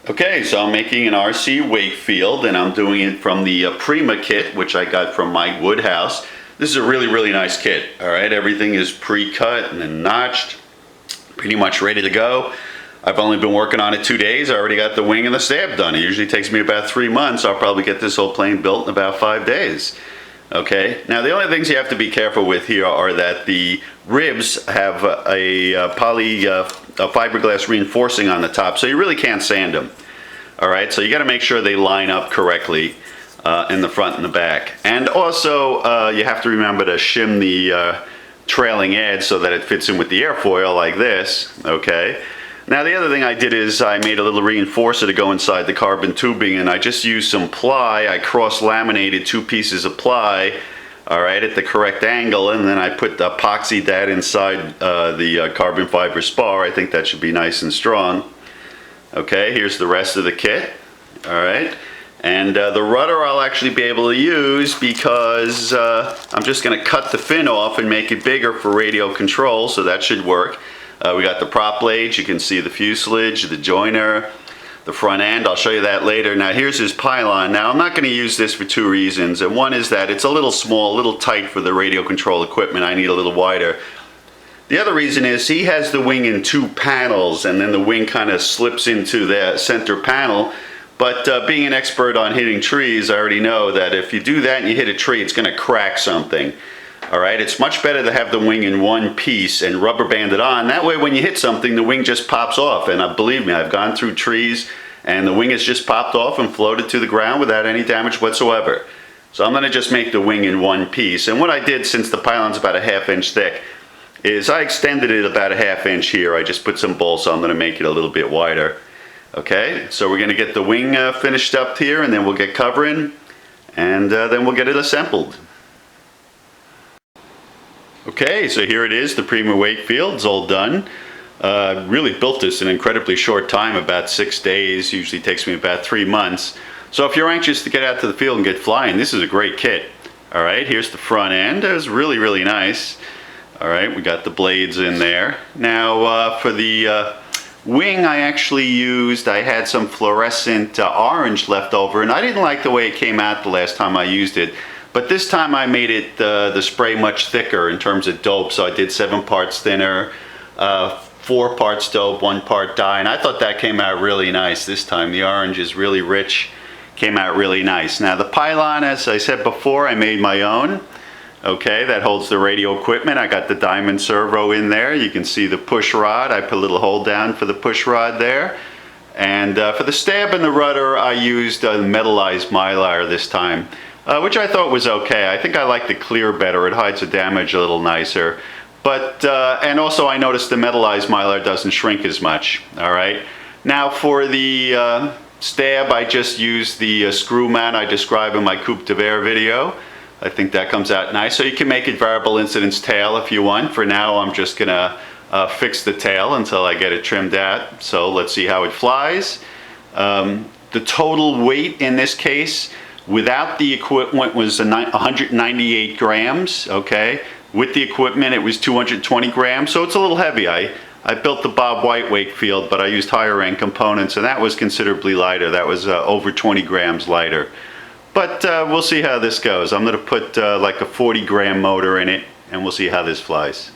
Okay, so I'm making an RC Wakefield, and I'm doing it from the Prima kit, which I got from Michael Woodhouse. This is a really nice kit. All right, everything is pre-cut and then notched, pretty much ready to go. I've only been working on it 2 days. I already got the wing and the stab done. It usually takes me about 3 months. I'll probably get this whole plane built in about 5 days. Okay, now the only things you have to be careful with here are that the ribs have a fiberglass reinforcing on the top, so you really can't sand them. All right, so you got to make sure they line up correctly in the front and the back. And also you have to remember to shim the trailing edge so that it fits in with the airfoil like this. Okay. Now the other thing I did is I made a little reinforcer to go inside the carbon tubing, and I just used some ply. I cross-laminated 2 pieces of ply, all right, at the correct angle, and then I epoxied that inside the carbon fiber spar. I think that should be nice and strong. Okay, here's the rest of the kit, all right. And the rudder I'll actually be able to use because I'm just going to cut the fin off and make it bigger for radio control, so that should work. We got the prop blades, you can see the fuselage, the joiner, the front end. I'll show you that later. Now here's his pylon. Now I'm not going to use this for 2 reasons, and one is that it's a little small, a little tight for the radio control equipment. I need a little wider. The other reason is he has the wing in 2 panels, and then the wing kind of slips into the center panel. But being an expert on hitting trees, I already know that if you do that and you hit a tree, it's going to crack something. All right, it's much better to have the wing in 1 piece and rubber band it on. That way when you hit something, the wing just pops off. And believe me, I've gone through trees and the wing has just popped off and floated to the ground without any damage whatsoever. So I'm going to just make the wing in 1 piece. And what I did, since the pylon's about a 1/2 inch thick, is I extended it about a 1/2 inch here. I just put some bolts on. I'm going to make it a little bit wider. Okay, so we're going to get the wing finished up here, and then we'll get covering, and then we'll get it assembled. Okay, so here it is, the Prima Wakefield. It's all done. Really built this in an incredibly short time, about 6 days. Usually takes me about 3 months. So if you're anxious to get out to the field and get flying, this is a great kit. All right, here's the front end. It's really nice. All right, we got the blades in there. Now for the wing I actually used, I had some fluorescent orange left over, and I didn't like the way it came out the last time I used it. But this time I made it the spray much thicker in terms of dope, so I did 7 parts thinner, 4 parts dope, 1 part dye, and I thought that came out really nice this time. The orange is really rich, came out really nice. Now the pylon, as I said before, I made my own. Okay, that holds the radio equipment. I got the diamond servo in there. You can see the push rod. I put a little hole down for the push rod there. And for the stab and the rudder, I used metallized mylar this time. Which I thought was okay. I think I like the clear better. It hides the damage a little nicer. But, and also I noticed the metallized mylar doesn't shrink as much. All right. Now for the stab, I just used the screw mount I described in my Coupe de Verre video. I think that comes out nice. So you can make it variable incidence tail if you want. For now, I'm just gonna fix the tail until I get it trimmed out. So let's see how it flies. The total weight in this case, without the equipment, was 198 grams, okay? With the equipment, it was 220 grams, so it's a little heavy. I built the Bob White Wakefield, but I used higher end components, and that was considerably lighter. That was over 20 grams lighter. But we'll see how this goes. I'm gonna put like a 40 gram motor in it, and we'll see how this flies.